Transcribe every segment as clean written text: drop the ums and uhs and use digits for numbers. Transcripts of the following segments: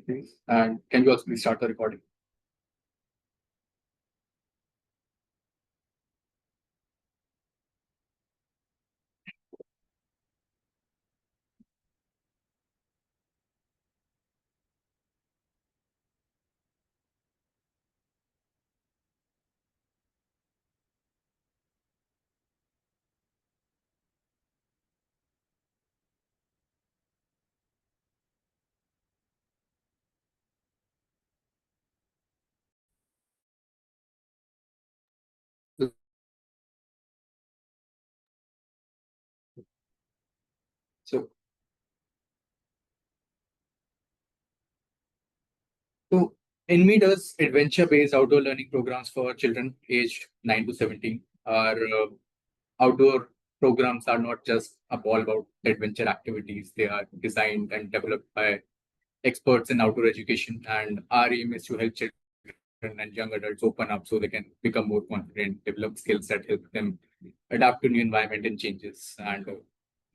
Please. And can you also please start the recording? So, so Inme does adventure-based outdoor learning programs for children aged 9 to 17. Our outdoor programs are not just all about adventure activities. They are designed and developed by experts in outdoor education, and our aim is to help children and young adults open up so they can become more confident, develop skills that help them adapt to new environment and changes. And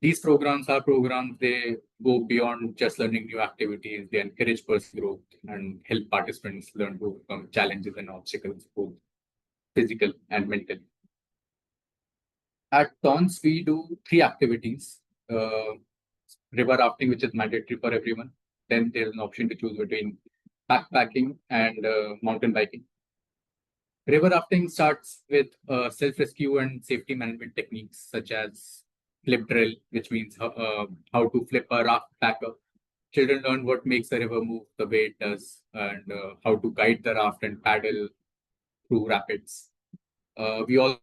these programs are programs, they go beyond just learning new activities. They encourage personal growth and help participants learn to overcome challenges and obstacles, both physical and mental. At TONS, we do three activities. Uh, River rafting, which is mandatory for everyone. Then there's an option to choose between backpacking and mountain biking. River rafting starts with self-rescue and safety management techniques such as flip drill, which means how to flip a raft back up. Children learn what makes the river move the way it does and how to guide the raft and paddle through rapids. We also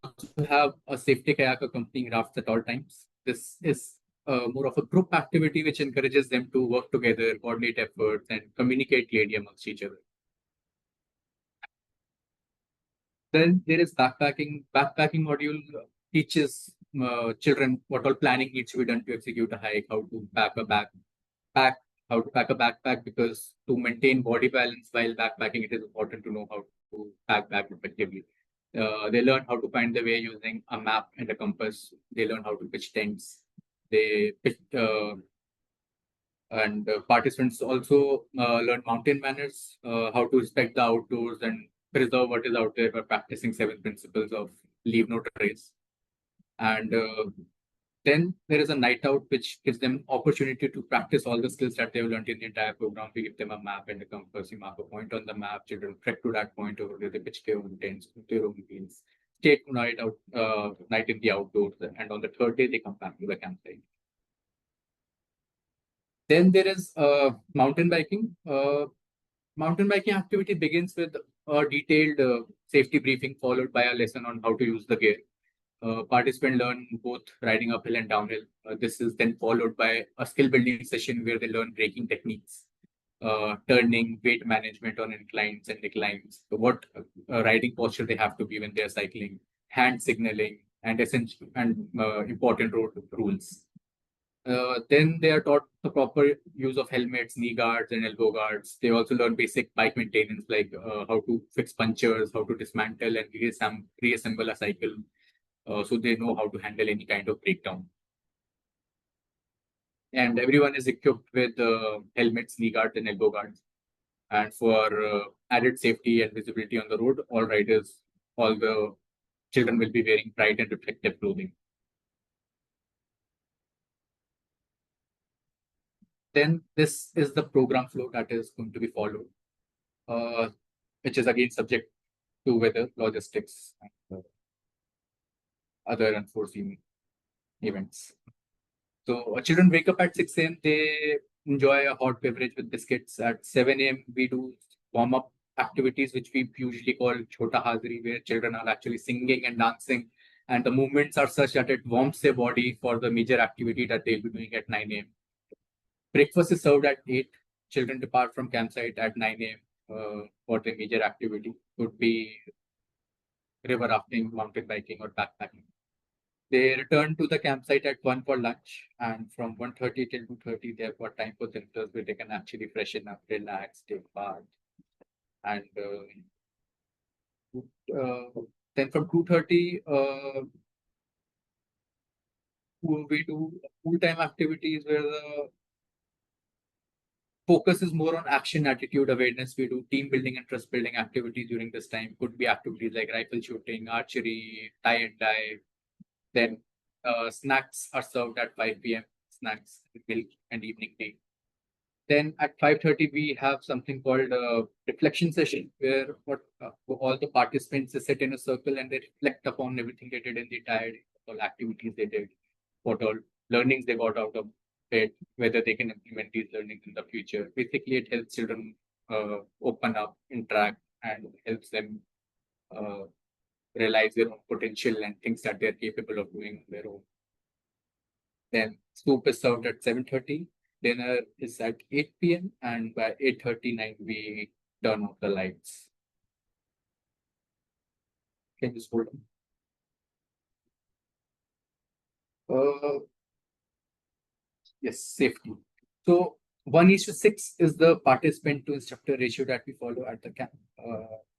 have a safety kayak accompanying rafts at all times. This is more of a group activity which encourages them to work together, coordinate efforts, and communicate clearly amongst each other. Then there is backpacking. Backpacking module teaches children what all planning needs to be done to execute a hike, how to pack, how to pack a backpack, because to maintain body balance while backpacking, it is important to know how to pack back effectively. They learn how to find the way using a map and a compass. They learn how to pitch tents. They pitch, and participants also learn mountain manners, how to respect the outdoors and preserve what is out there by practicing seven principles of leave no trace. And then there is a night out, which gives them opportunity to practice all the skills that they've learned in the entire program. We give them a map and a compass. You mark a point on the map. Children trek to that point over there. They pitch their own tents, their own meals, stay night out, night in the outdoors, and on the third day they come back to the campsite. Then there is mountain biking. Mountain biking activity begins with a detailed safety briefing followed by a lesson on how to use the gear. Participants learn both riding uphill and downhill. This is then followed by a skill building session where they learn braking techniques, turning, weight management on inclines and declines, what riding posture they have to be when they're cycling, hand signaling, and essential and important road rules. Then they are taught the proper use of helmets, knee guards, and elbow guards. They also learn basic bike maintenance, like how to fix punctures, how to dismantle and reassemble a cycle, so they know how to handle any kind of breakdown. And everyone is equipped with helmets, knee guards, and elbow guards. And for added safety and visibility on the road, all the children will be wearing bright and reflective clothing. Then this is the program flow that is going to be followed, which is again subject to weather, logistics, and other unforeseen events. So children wake up at 6 a.m. They enjoy a hot beverage with biscuits. At 7 a.m. we do warm-up activities, which we usually call Chota Hazri, where children are actually singing and dancing. And the movements are such that it warms their body for the major activity that they'll be doing at 9 a.m. Breakfast is served at 8. Children depart from campsite at 9 a.m. For the major activity. Could be river rafting, mountain biking, or backpacking. They return to the campsite at 1 for lunch, and from 1:30 till 2:30, they have got time for themselves where they can actually freshen up, relax, take bath, and then from 2:30, we do full-time activities where focus is more on action, attitude, awareness. We do team building and trust building activities during this time. Could be activities like rifle shooting, archery, tie and dye. Then snacks are served at 5 p.m. Snacks, milk, and evening tea. Then at 5:30 we have something called a reflection session where all the participants sit in a circle and they reflect upon everything they did in the entire day, all activities they did, what all learnings they got out of it, whether they can implement these learnings in the future. Basically, it helps children open up, interact, and helps them uh, realize their own potential and things that they're capable of doing on their own. Then soup is served at 7:30. Dinner is at 8 p.m. and by 8:39 we turn off the lights. Can you just hold on? Yes, safety. So 1:6 is the participant to instructor ratio that we follow at the camp.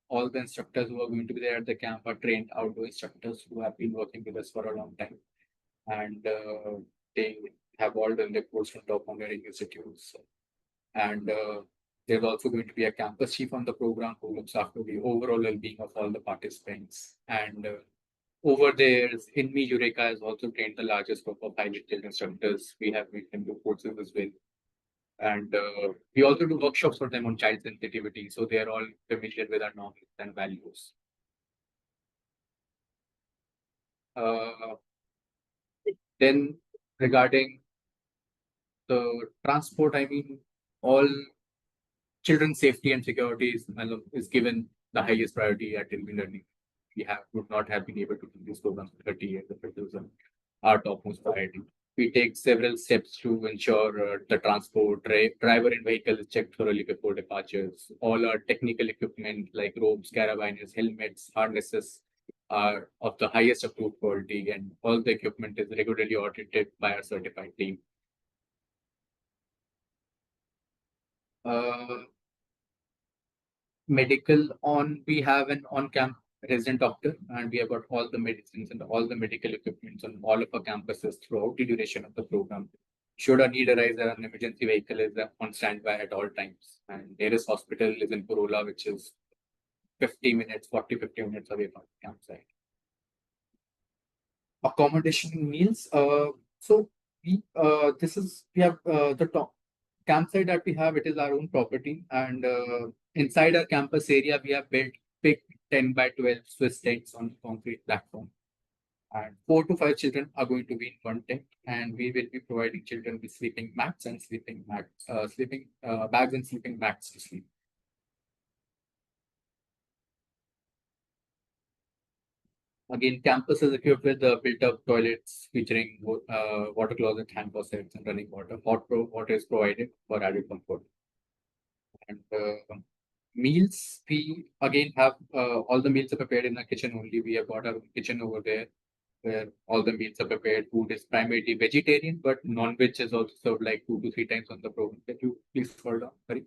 All the instructors who are going to be there at the camp are trained outdoor instructors who have been working with us for a long time. And they have all done their course from top mountaineering institutes. And there's also going to be a campus chief on the program who looks after the overall well-being of all the participants. And over there, Inme Eureka has also trained the largest group of highly skilled instructors. We have made them do courses as well. And we also do workshops for them on child sensitivity. So they are all familiar with our norms and values. Then regarding the transport, I mean, all children's safety and security is given the highest priority at Inme Learning. We would not have been able to do this program for 30 years if it was our topmost priority. We take several steps to ensure the transport, driver and vehicle is checked thoroughly before departures. All our technical equipment like ropes, carabiners, helmets, harnesses are of the highest approved quality, and all the equipment is regularly audited by our certified team. Medical we have an on-camp resident doctor, and we have got all the medicines and all the medical equipment on all of our campuses throughout the duration of the program. Should a need arise, an emergency vehicle is on standby at all times. And nearest hospital is in Purula, which is 50 minutes away from the campsite. Accommodation meals. So we have the top campsite that we have. It is our own property, and inside our campus area, we have built big 10 by 12 Swiss tents on concrete platform. And 4 to 5 children are going to be in one tent, and we will be providing children with sleeping mats and sleeping bags and sleeping mats to sleep. Again, campus is equipped with built-up toilets featuring water closet, hand faucets, and running water. Hot water is provided for added comfort. And meals, we again have all the meals are prepared in the kitchen only. We have got our kitchen over there where all the meals are prepared. Food is primarily vegetarian, but non-veg is also served like 2 to 3 times on the program. Can you please hold on? Sorry.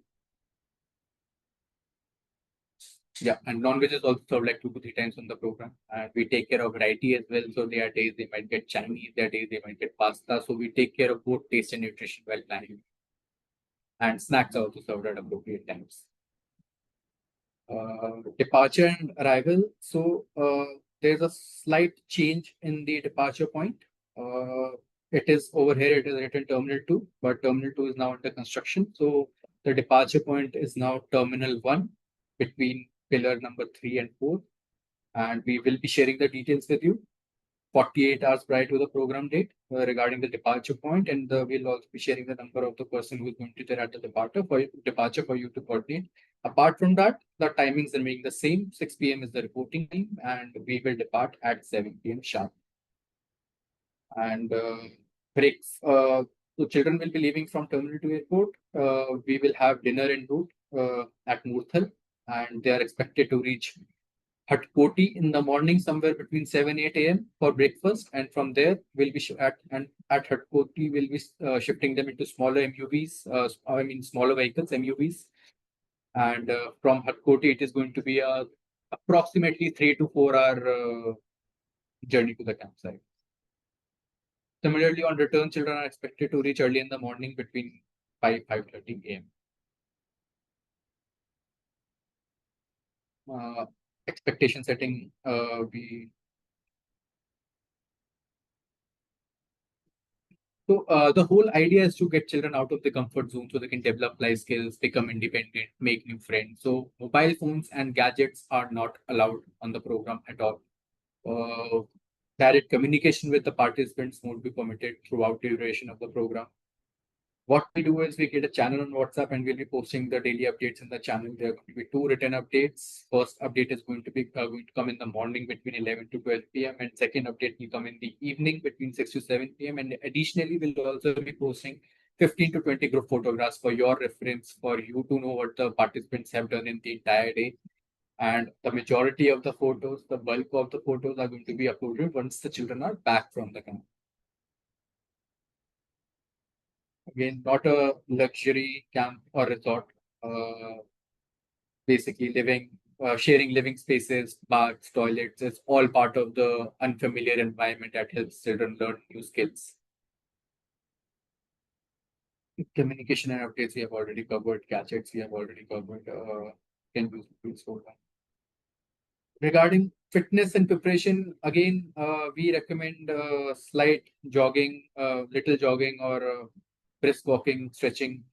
Yeah, and non-veg is also served like 2 to 3 times on the program. And we take care of variety as well. So there are days they might get Chinese, there are days they might get pasta. So we take care of both taste and nutrition while planning. And snacks are also served at appropriate times. Departure and arrival. So there's a slight change in the departure point. It is over here, it is written Terminal 2, but Terminal 2 is now under construction. So the departure point is now Terminal 1 between pillar number 3 and 4. And we will be sharing the details with you 48 hours prior to the program date regarding the departure point, and we'll also be sharing the number of the person who is going to there at the departure for you to coordinate. Apart from that, the timings remain the same. 6 p.m. is the reporting time, and we will depart at 7 p.m. sharp. And breaks. So children will be leaving from Terminal 2 airport. We will have dinner en route at Murthal, and they are expected to reach Hatkoti in the morning, somewhere between 7-8 a.m. for breakfast, and from there we'll be at Hatkoti we'll be shifting them into smaller MUVs. Smaller vehicles, MUVs, and from Hatkoti it is going to be a approximately 3 to 4 hour journey to the campsite. Similarly, on return, children are expected to reach early in the morning between 5:30 a.m. expectation setting. The whole idea is to get children out of the comfort zone so they can develop life skills, become independent, make new friends. So mobile phones and gadgets are not allowed on the program at all. Uh, Direct communication with the participants won't be permitted throughout the duration of the program. What we do is we get a channel on WhatsApp and we'll be posting the daily updates in the channel. There are going to be two written updates. First update is going to be going to come in the morning between 11 to 12 p.m. and second update will come in the evening between 6 to 7 p.m. And additionally, we'll also be posting 15 to 20 group photographs for your reference, for you to know what the participants have done in the entire day. And the majority of the photos, the bulk of the photos are going to be uploaded once the children are back from the camp. Again, not a luxury camp or resort. Basically, sharing living spaces, baths, toilets is all part of the unfamiliar environment that helps children learn new skills. Communication and updates we have already covered. Gadgets we have already covered. Can use regarding fitness and preparation, again, we recommend slight jogging, little jogging or brisk walking, stretching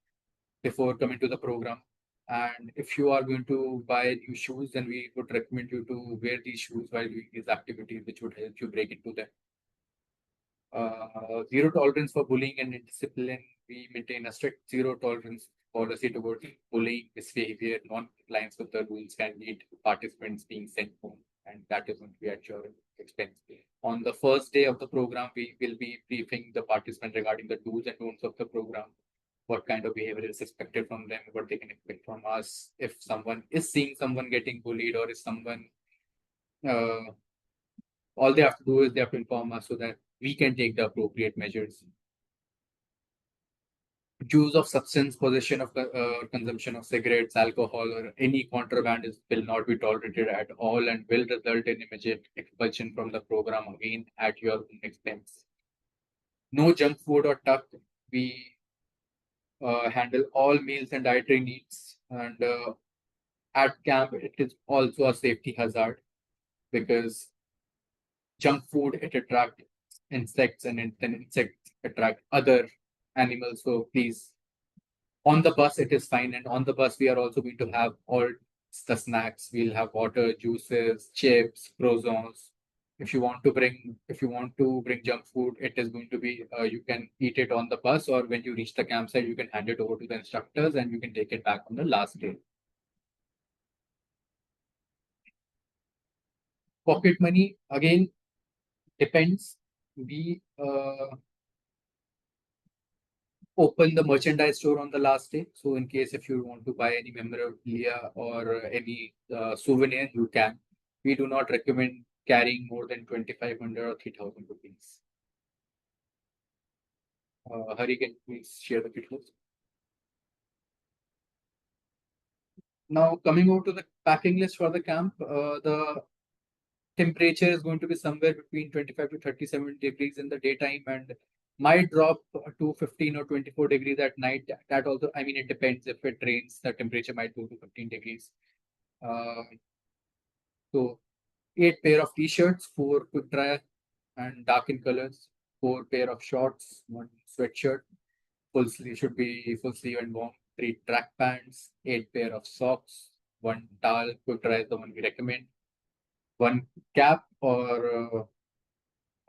before coming to the program. And if you are going to buy new shoes, then we would recommend you to wear these shoes while doing these activities, which would help you break into them. Zero tolerance for bullying and indiscipline. We maintain a strict zero tolerance policy towards bullying, misbehavior, non-compliance with the rules can lead to participants being sent home, and that is going to be at your expense. On the first day of the program, we will be briefing the participant regarding the do's and don'ts of the program, what kind of behavior is expected from them, what they can expect from us. If someone is seeing someone getting bullied, or if someone, uh, all they have to do is they have to inform us so that we can take the appropriate measures. Use of substance, possession of consumption of cigarettes, alcohol, or any contraband will not be tolerated at all and will result in immediate expulsion from the program, again at your own expense. No junk food or tuck. We handle all meals and dietary needs, and at camp it is also a safety hazard because junk food, it attracts insects, and then insects attract other animals. So please, on the bus it is fine, and on the bus we are also going to have all the snacks. We'll have water, juices, chips, croissants. If you want to bring junk food, it is going to be you can eat it on the bus, or when you reach the campsite you can hand it over to the instructors and you can take it back on the last day. Pocket money, again, depends. We open the merchandise store on the last day. So in case if you want to buy any memorabilia or any souvenir, you can. We do not recommend carrying more than 2,500 or 3,000 rupees. Hari, can you please share the details? Now, coming over to the packing list for the camp, the temperature is going to be somewhere between 25 to 37 degrees in the daytime and might drop to 15 or 24 degrees at night. That also, I mean, it depends. If it rains, the temperature might go to 15 degrees. Uh, so 8 pair of t-shirts, 4 quick dry and dark in colors, 4 pair of shorts, 1 sweatshirt, full sleeve should be full sleeve and warm, 3 track pants, 8 pair of socks, 1 towel, quick dry is the one we recommend, 1 cap or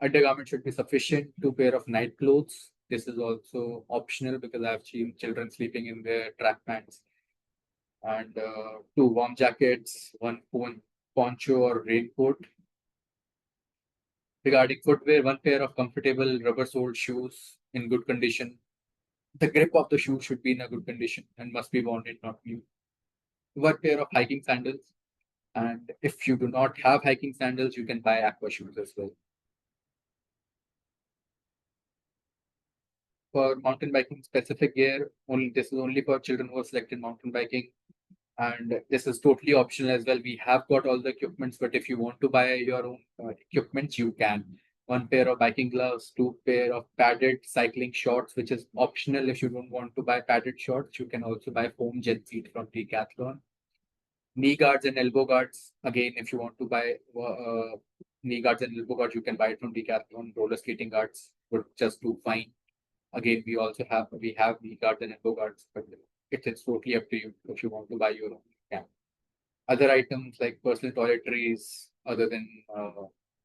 undergarment should be sufficient, 2 pair of night clothes. This is also optional because I have seen children sleeping in their track pants, and 2 warm jackets, one poncho or raincoat. Regarding footwear, 1 pair of comfortable rubber-soled shoes in good condition. The grip of the shoe should be in a good condition and must be worn and not new. 1 pair of hiking sandals. And if you do not have hiking sandals, you can buy aqua shoes as well. For mountain biking specific gear, only this is only for children who have selected mountain biking. And this is totally optional as well. We have got all the equipments, but if you want to buy your own equipments, you can. 1 pair of biking gloves, 2 pair of padded cycling shorts, which is optional. If you don't want to buy padded shorts, you can also buy foam gel feet from Decathlon. Knee guards and elbow guards. Again, if you want to buy knee guards and elbow guards, you can buy it from Decathlon. Roller skating guards would just do fine. Again, we have knee guards and elbow guards, but it's totally up to you if you want to buy your own. Yeah. Other items like personal toiletries, other than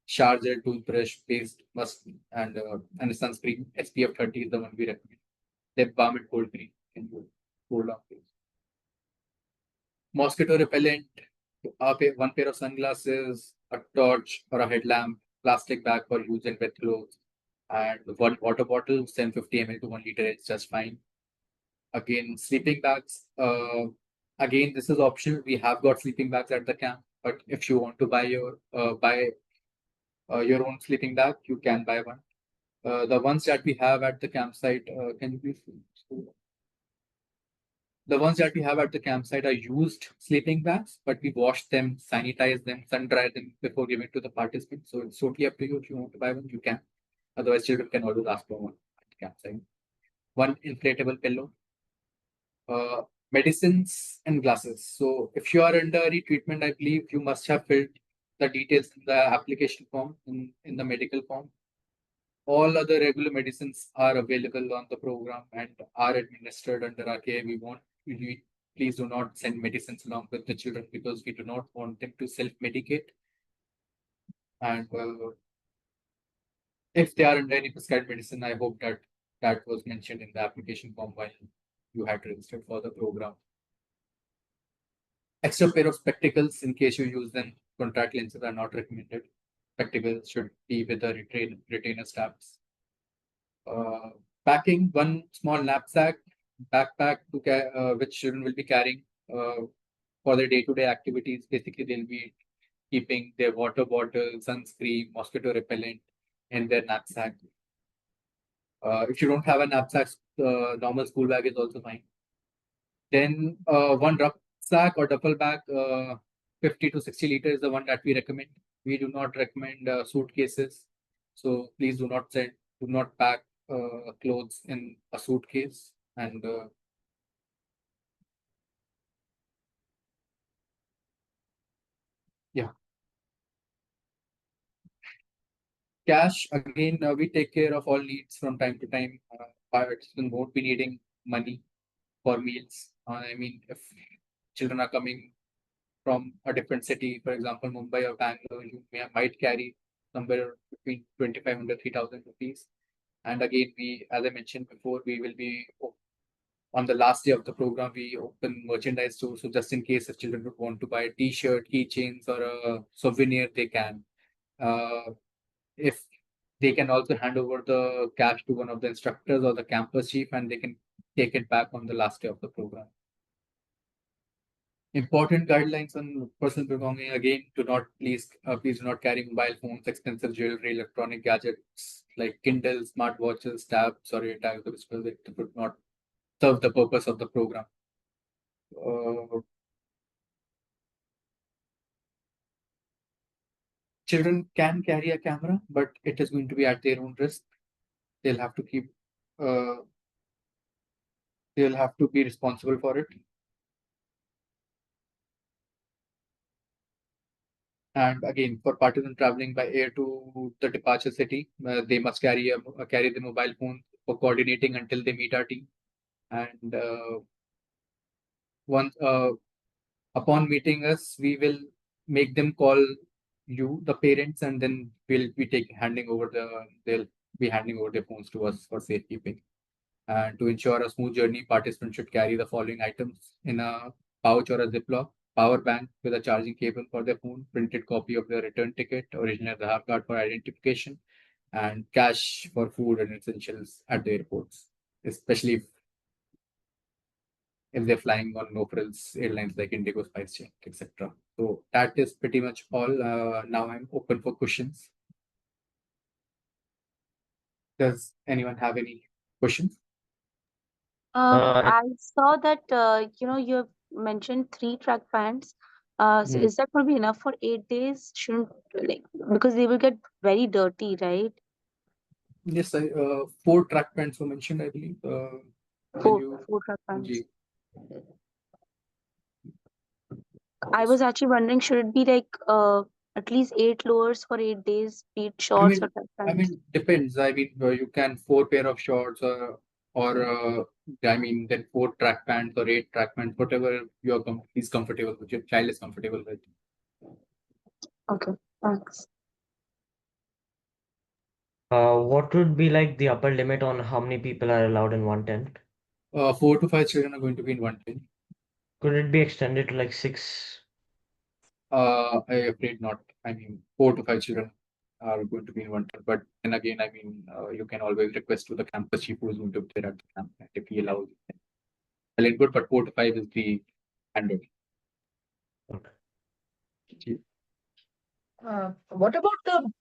shower gel, toothbrush, paste, must and a sunscreen. SPF 30 is the one we recommend. Lip balm and cold cream can hold on face. Mosquito repellent, one pair of sunglasses, a torch or a headlamp, plastic bag for use and wet clothes, and one water bottle, 750 ml to 1 liter is just fine. Again, sleeping bags. Again, this is optional. We have got sleeping bags at the camp, but if you want to buy your own sleeping bag, you can buy one. The ones that we have at the campsite, can you please? The ones that we have at the campsite are used sleeping bags, but we wash them, sanitize them, sun dry them before giving to the participants. So it's totally up to you. If you want to buy one, you can. Otherwise, children can always ask for one at the campsite. One inflatable pillow, medicines and glasses. So if you are under any treatment, I believe you must have filled the details in the application form in the medical form. All other regular medicines are available on the program and are administered under our care. Please do not send medicines along with the children because we do not want them to self-medicate. And if they are under any prescribed medicine, I hope that was mentioned in the application form while you had registered for the program. Extra pair of spectacles in case you use them. Contact lenses are not recommended. Spectacles should be with the retainer straps. Packing one small knapsack, backpack which children will be carrying for their day-to-day activities. Basically, they'll be keeping their water bottle, sunscreen, mosquito repellent in their knapsack. If you don't have a knapsack, normal school bag is also fine. Then one rucksack or duffel bag, 50 to 60 liters is the one that we recommend. We do not recommend suitcases. So please do not pack clothes in a suitcase. And yeah. Cash, again, we take care of all needs from time to time. Participants won't be needing money for meals. I mean, if children are coming from a different city, for example, Mumbai or Bangalore, you might carry somewhere between 2,500 3,000 rupees. And again, as I mentioned before, we will be on the last day of the program, we open merchandise store. So just in case if children would want to buy a T-shirt, keychains, or a souvenir, they can. If they can also hand over the cash to one of the instructors or the campus chief, and they can take it back on the last day of the program. Important guidelines on personal belonging. Again, please do not carry mobile phones, expensive jewelry, electronic gadgets like Kindle, smartwatches, tabs, or tags, which would not serve the purpose of the program. Children can carry a camera, but it is going to be at their own risk. They'll have to keep. They'll have to be responsible for it. And again, for partisans traveling by air to the departure city, they must carry the mobile phone for coordinating until they meet our team. And once upon meeting us, we will make them call you, the parents, and then they'll be handing over their phones to us for safekeeping. And to ensure a smooth journey, participants should carry the following items in a pouch or a Ziploc: power bank with a charging cable for their phone, printed copy of their return ticket, original Aadhaar card for identification, and cash for food and essentials at the airports, especially if they're flying on no-frills airlines like Indigo, SpiceJet, etc. So that is pretty much all. Now I'm open for questions. Does anyone have any questions? I saw that you have mentioned 3 track pants. So is that will be enough for 8 days? Shouldn't like because they will get very dirty, right? Yes, 4 track pants were mentioned, I believe. Can Four you? four track pants. I was actually wondering, should it be like at least 8 lowers for 8 days, be it I shorts mean, or track pants? depends. I mean, you can 4 pair of shorts or I mean, then 4 track pants or 8 track pants, whatever is comfortable with, your child is comfortable with. Okay, thanks. What would be like the upper limit on how many people are allowed in one tent? 4 to 5 children are going to be in one tent. Could it be extended to like 6? I afraid not. I mean, 4 to 5 children are going to be in one tent. But then again, I mean, you can always request to the campus chief who is going to be there at the camp. And if he allows, well and good. But 4 to 5 is the standard. Okay. What about the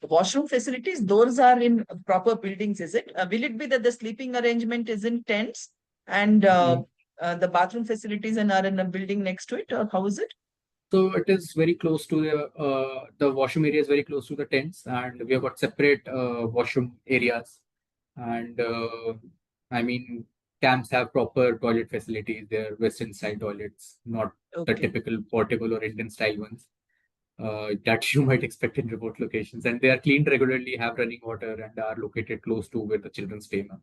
washroom facilities? Those are in proper buildings, is it? Will it be that the sleeping arrangement is in tents and the bathroom facilities are in a building next to it, or how is it? So it is very close to the washroom area is very close to the tents, and we have got separate washroom areas. And I mean, camps have proper toilet facilities. They're Western style toilets, not the Okay. typical portable or Indian style ones that you might expect in remote locations. And they are cleaned regularly, have running water, and are located close to where the children stay now.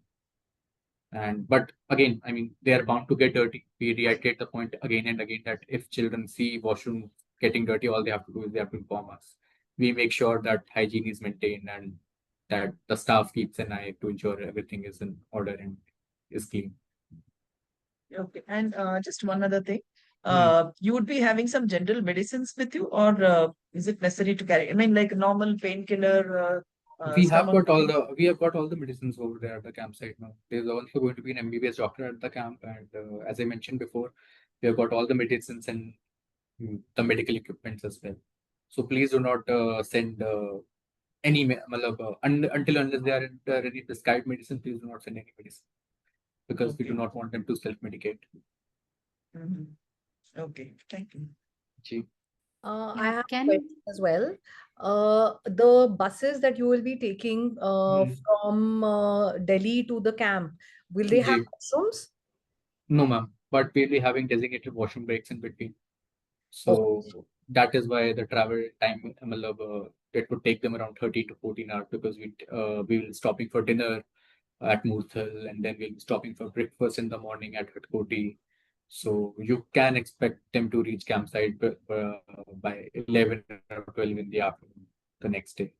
And but again, I mean, they are bound to get dirty. We reiterate the point again and again that if children see washroom getting dirty, all they have to do is they have to inform us. We make sure that hygiene is maintained and that the staff keeps an eye to ensure everything is in order and is clean. Okay. And just one other thing. Hmm. You would be having some general medicines with you, or is it necessary to carry? I mean, like normal painkiller, stomach. We have got all the medicines over there at the campsite now. There's also going to be an MBBS doctor at the camp, and as I mentioned before, we have got all the medicines and the medical equipments as well. So please do not send until unless they are already prescribed medicine, please do not send any medicine because we do Okay. not want them to self-medicate. Mhm. Okay. Thank you. Gee. I Yeah, have a can question as well. The buses that you will be taking from Delhi to the camp, will they have Gee. washrooms? No, ma'am. But we'll be having designated washroom breaks in between. Okay. So that is why the travel time, it would take them around 30 to 14 hours because we will stopping for dinner at Murthal, and then we'll be stopping for breakfast in the morning at Hatkoti. So you can expect them to reach campsite by 11 or 12 in the afternoon the next day.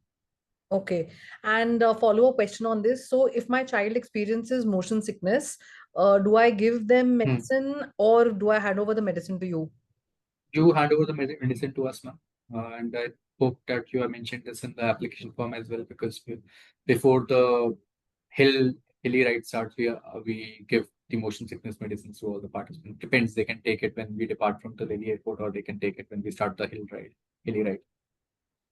Okay. And a follow-up question on this. So if my child experiences motion sickness, do I give them medicine or do I hand over the medicine to you? You hand over the medicine to us, ma'am. And I hope that you have mentioned this in the application form as well because before the hilly ride starts, we give the motion sickness medicines to all the participants. Depends, they can take it when we depart from the Delhi airport or they can take it when we start the hilly ride.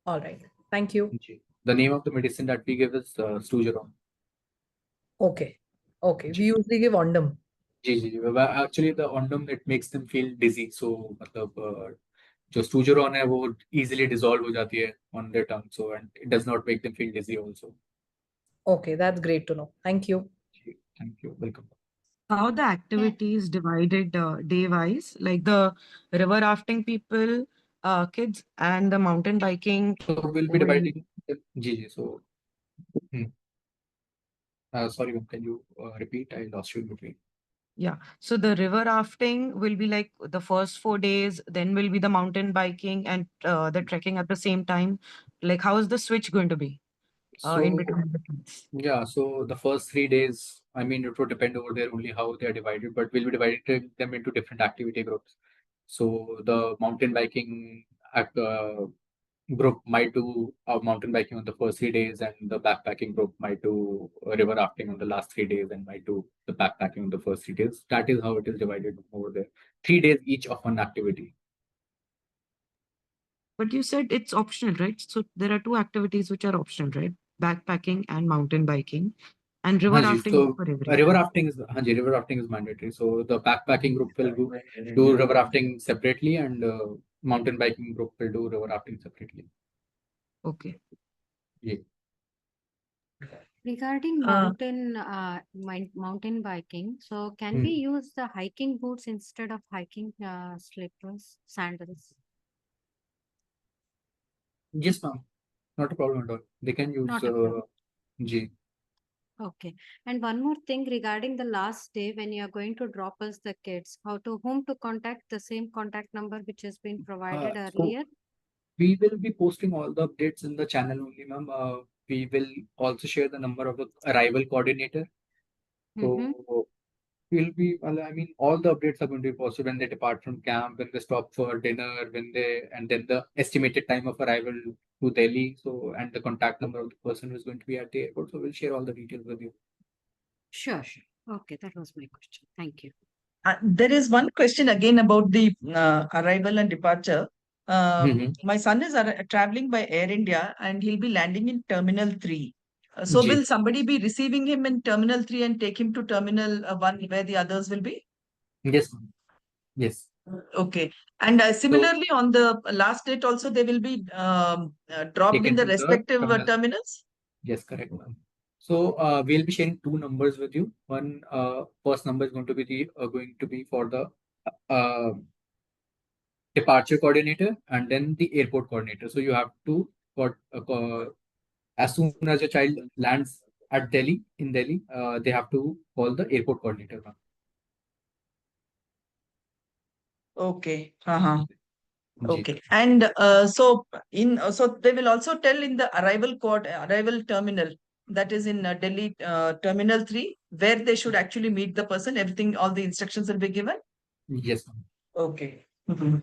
All right. Thank you. The name of the medicine that we give is Stugeron. Okay. Okay. We usually give Ondum. Actually the Ondum, it makes them feel dizzy. So जो Stugeron है वो easily dissolve हो जाती है on their tongue. So and it does not make them feel dizzy also. Okay, that's great to know. Thank you. Thank you. Welcome. How the activity is divided day wise, like the river rafting people, kids, and the mountain biking. So we'll be dividing. So, sorry, ma'am, can you repeat? I lost you in between. Yeah. So the river rafting will be like the first 4 days, then will be the mountain biking and the trekking at the same time. Like, how is the switch going to be in between the kids? Yeah, so the first 3 days, I mean, it would depend over there only how they are divided, but we'll be dividing them into different activity groups. So the mountain biking group might do mountain biking on the first 3 days, and the backpacking group might do river rafting on the last 3 days, and might do the backpacking on the first 3 days. That is how it is divided over there. 3 days each of one activity. But you said it's optional, right? So there are two activities which are optional, right? Backpacking and mountain biking, and river rafting is So for everyone. river rafting is mandatory. So the backpacking group will do river rafting separately, and mountain biking group will do river rafting separately. Okay. Yeah. Regarding mountain biking, so can we use the hiking boots instead of hiking slippers, sandals? Yes, ma'am. Not a problem at all. They can use Not a problem. G. Okay. And one more thing regarding the last day when you are going to drop us the kids, how to whom to contact, the same contact number which has been provided So earlier. we will be posting all the updates in the channel only, ma'am. We will also share the number of the arrival coordinator. Mm-hmm. So we'll be, well, I mean, all the updates are going to be posted when they depart from camp, when they stop for dinner, and then the estimated time of arrival to Delhi. So, and the contact number of the person who's going to be at the airport. So we'll share all the details with you. Sure, sure. Okay, that was my question. Thank you. There is one question again about the arrival and departure. My son is traveling by Air India and he'll be landing in Terminal 3. So Ji. will somebody be receiving him in Terminal 3 and take him to Terminal 1 where the others will be? Yes, ma'am. Yes. Okay. And similarly, on the last date also, they will be dropped Taken in the to the respective terminal. terminals? Yes, correct, ma'am. So we'll be sharing two numbers with you. One first number is going to be for the uh, departure coordinator and then the airport coordinator. So you have to as soon as your child lands at Delhi in Delhi, they have to call the airport coordinator, ma'am. Okay. Uh-huh. Ji. Okay. And so they will also tell in the arrival terminal that is in Delhi Terminal 3 where they should actually meet the person. Everything, all the instructions will be given. Yes, ma'am. Okay. Mhm.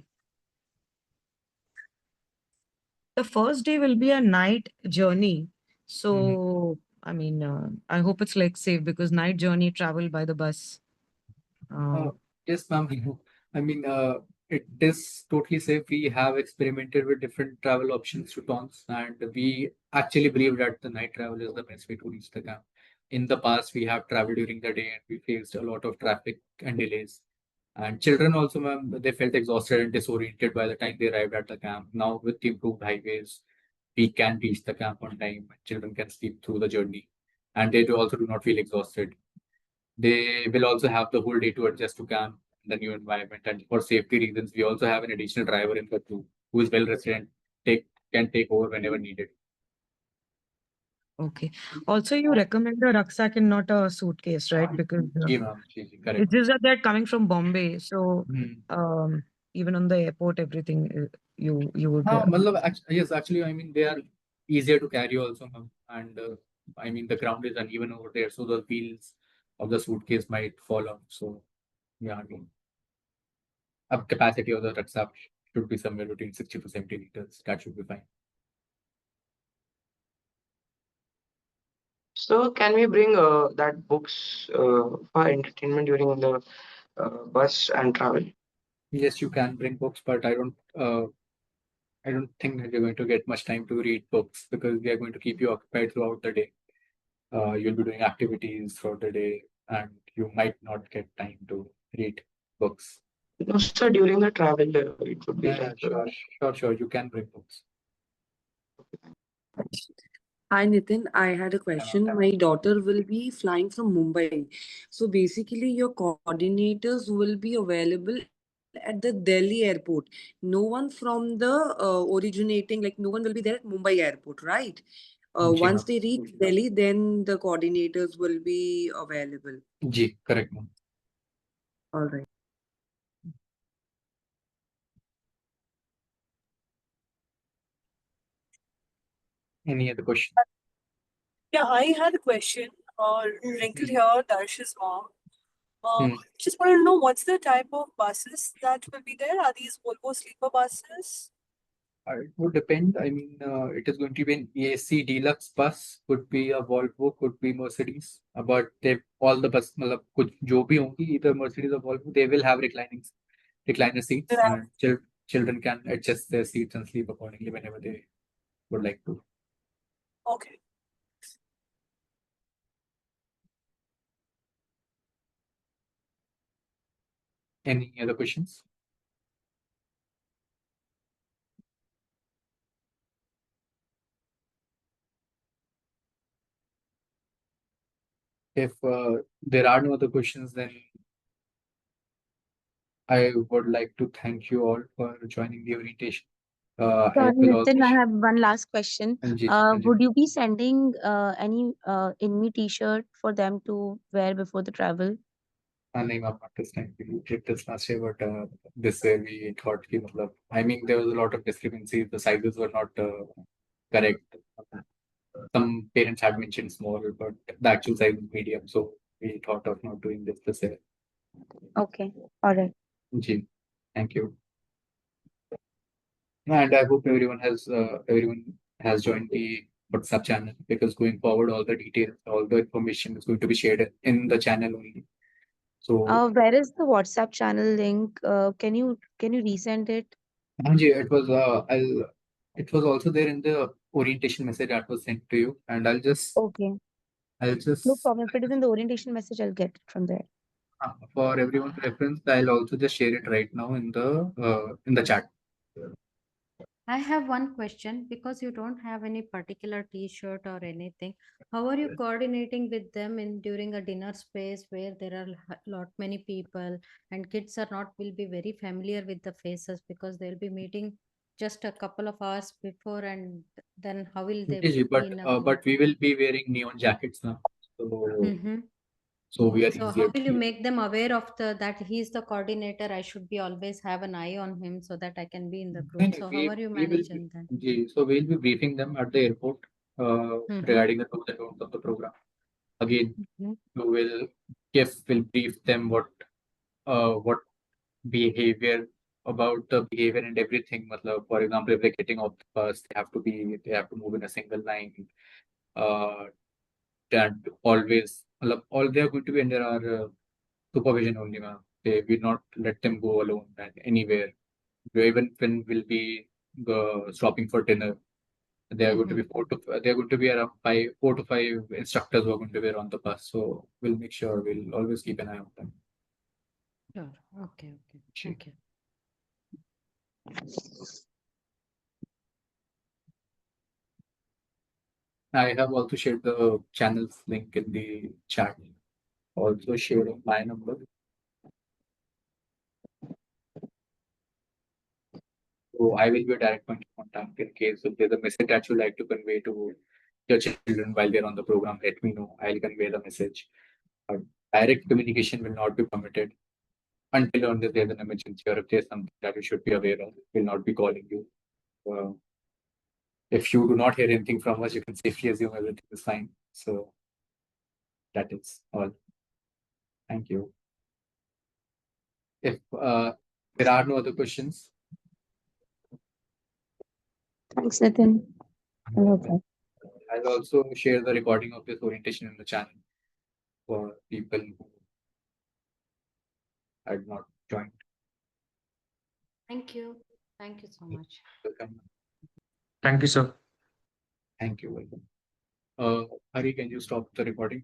The first day will be a night journey. So, I mean, I hope it's like safe because night journey travel by the bus. Yes, ma'am. I mean, it is totally safe. We have experimented with different travel options to TONS, and we actually believe that the night travel is the best way to reach the camp. In the past, we have traveled during the day and we faced a lot of traffic and delays. And children also, ma'am, they felt exhausted and disoriented by the time they arrived at the camp. Now, with the improved highways, we can reach the camp on time. Children can sleep through the journey, and they also do not feel exhausted. They will also have the whole day to adjust to camp, the new environment. And for safety reasons, we also have an additional driver in the crew who is well rested and can take over whenever needed. Okay. Also, you recommend a rucksack and not a suitcase, right? Because Ji, ma'am. Ji, correct. it's just that they're coming from Bombay, so even on the airport, everything you would. Yes, actually, I mean, they are easier to carry also, ma'am. And I mean, the ground is uneven over there, so the wheels of the suitcase might fall off. So, yeah, I mean, a capacity of the rucksack should be somewhere between 60 to 70 liters. That should be fine. So can we bring that books for entertainment during the bus and travel? Yes, you can bring books, but I don't think that you're going to get much time to read books because we are going to keep you occupied throughout the day. You'll be doing activities throughout the day, and you might not get time to read books. No, sir, during the travel, it would be Yeah, like. sure. You can bring books. Hi Nitin, I had a question. My daughter will be flying from Mumbai. So basically, your coordinators will be available at the Delhi airport. No one from the originating, like no one will be there at Mumbai airport, right? Ji, Once ma'am. they reach Delhi, then the coordinators will be available. Ji, correct, ma'am. All right. Any other question? Yeah, I had a question. Wrinkle here, Darsh's mom. Just want to know what's the type of buses that will be there? Are these Volvo sleeper buses? It would depend. I mean, it is going to be an AC deluxe bus, could be a Volvo, could be Mercedes. But they all the bus, मतलब कुछ जो भी होंगी, either Mercedes or Volvo, they will have recliner seats, Yeah. and children can adjust their seats and sleep accordingly whenever they would like to. Okay. Any other questions? If there are no other questions, then I would like to thank you all for joining the orientation. I Sorry, will also Nitin, I have one last question. Anji. Would you be sending any Inme t-shirt for them to wear before the travel? नहीं ma'am not this time. We did this last year, but this year we thought कि मतलब I mean there was a lot of discrepancies. The sizes were not correct. Some parents had mentioned small, but the actual size is medium. So we thought of not doing this year. Okay, all right. Ji, thank you. And I hope everyone has joined the WhatsApp channel, because going forward, all the details, all the information is going to be shared in the channel only. So Where is the WhatsApp channel link? Can you resend it? Anji, it was also there in the orientation message that was sent to you, and Okay, I'll no just problem. If it is in the orientation message, I'll get it from there. for everyone's reference, I'll also just share it right now in the chat. I have one question, because you don't have any particular t-shirt or anything. How are you coordinating with them in during a dinner space where there are lot many people and kids are not will be very familiar with the faces, because they'll be meeting just a couple of hours before, and then how will they Ji, be in a group? but we will be wearing neon jackets now, so we are So easier how will to you use. make them aware of that he's the coordinator? I should be always have an eye on him so that I can be in the group. No, So how are you we will managing that? so we'll be briefing them at the airport regarding the do's and don'ts of the program. Again, will brief them what behavior about the behavior and everything. Matlab, for example, if they're getting off the bus, they have to move in a single line. That always, matlab, all they are going to be under our supervision only, ma'am. They will not let them go alone and anywhere. Even when we'll be stopping for dinner, there are going to be there are going to be around 4 to 5 instructors who are going to be on the bus. So we'll make sure we'll always keep an eye on them. Sure. Okay. Thank you. I have also shared the channel's link in the chat. Also shared my number. So I will be a direct point of contact in case if there's a message that you like to convey to your children while they're on the program. Let me know. I'll convey the message. Direct communication will not be permitted until unless there's an emergency or if there's something that you should be aware of. We'll not be calling you. If you do not hear anything from us, you can safely assume everything is fine. So that is all. Thank you. If there are no other questions. Thanks, Nitin. Okay. I'll also share the recording of this orientation in the channel for people who had not joined. Thank you. Thank you so much. Welcome. Thank you, sir. Thank you. Welcome. Hari, can you stop the recording?